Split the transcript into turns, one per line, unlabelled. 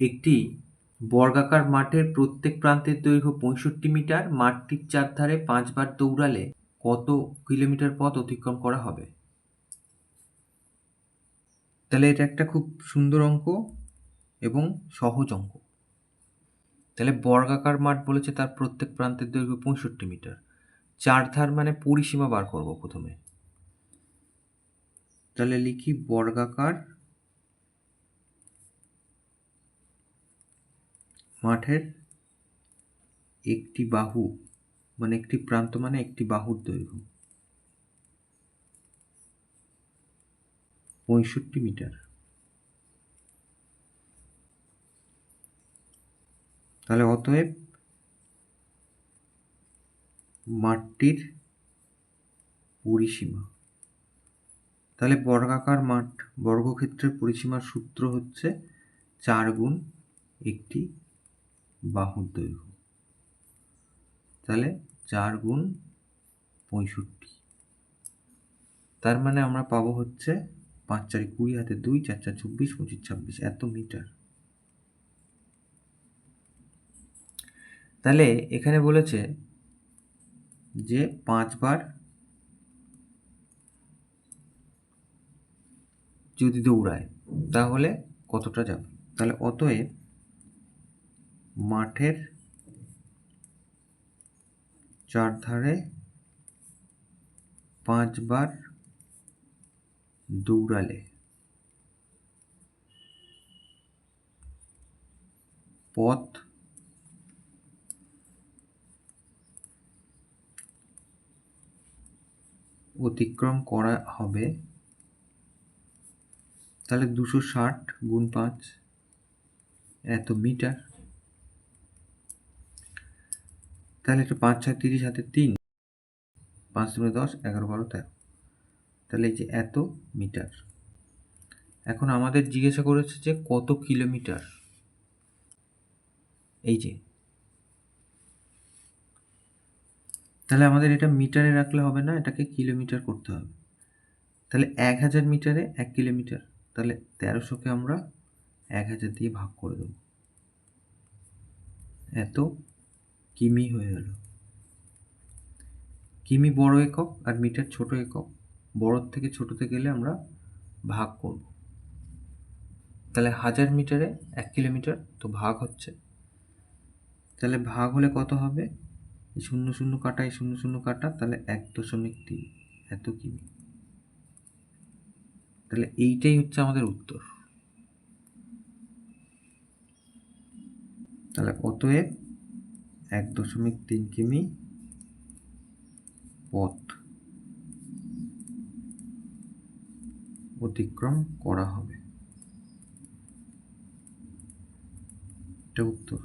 একটি বর্গাকার মাঠের প্রত্যেক প্রান্তের দৈর্ঘ্য 65 মিটার। মাঠটির চারধারে 5 বার দৌড়ালে কত কিলোমিটার পথ অতিক্রম করা হবে? তাহলে এটা একটা খুব সুন্দর অঙ্ক এবং সহজ অঙ্ক। তাহলে বর্গাকার মাঠ বলেছে, তার প্রত্যেক প্রান্তের দৈর্ঘ্য 65 মিটার। চারধার মানে পরিসীমা বার করব প্রথমে। তাহলে লিখি বর্গাকার মাঠের একটি বাহু মানে একটি প্রান্ত মানে একটি বাহুর দৈর্ঘ্য 65 মিটার। তাহলে অতএব মাঠটির পরিসীমা, তাহলে বর্গাকার মাঠ বর্গক্ষেত্রের পরিসীমার সূত্র হচ্ছে 4 গুণ একটি বাহুর দৈর্ঘ্য। তাহলে 4 গুণ 65, তার মানে আমরা পাবো হচ্ছে 5 4 20 হাতে 2, 4 4 24, 25 26 এত মিটার। তাহলে এখানে বলেছে যে 5 বার যদি দৌড়ায় তাহলে কতটা যাবে। তাহলে অতএব মাঠের চারধারে 5 বার দৌড়ালে পথ অতিক্রম করা হবে। তাহলে 260 গুণ 5 এত মিটার। তাহলে এটা 5 6 30 হাতে 3, 5 3 10, 11 12 13, তাহলে এই যে এত মিটার। এখন আমাদের জিজ্ঞাসা করেছে যে কত কিলোমিটার। এই যে, তাহলে আমাদের এটা মিটারে রাখলে হবে না, এটাকে কিলোমিটার করতে হবে। তাহলে 1000 মিটারে 1 কিলোমিটার। তাহলে 1300কে আমরা 1000 দিয়ে ভাগ করে দেবো, এত কিমি হয়ে গেল। কিমি বড় একক আর মিটার ছোট একক। বড়র থেকে ছোটতে গেলে আমরা ভাগ করব। তাহলে 1000 মিটারে 1 কিলোমিটার, তো ভাগ হচ্ছে। তাহলে ভাগ হলে কত হবে? এই 0 0 কাটা, এই 0 0 কাটা, তাহলে 1.3 এত কিমি। তাহলে এইটাই হচ্ছে আমাদের উত্তর। তাহলে অতএব 1.3 কিমি পথ অতিক্রম করা হবে, এটা উত্তর।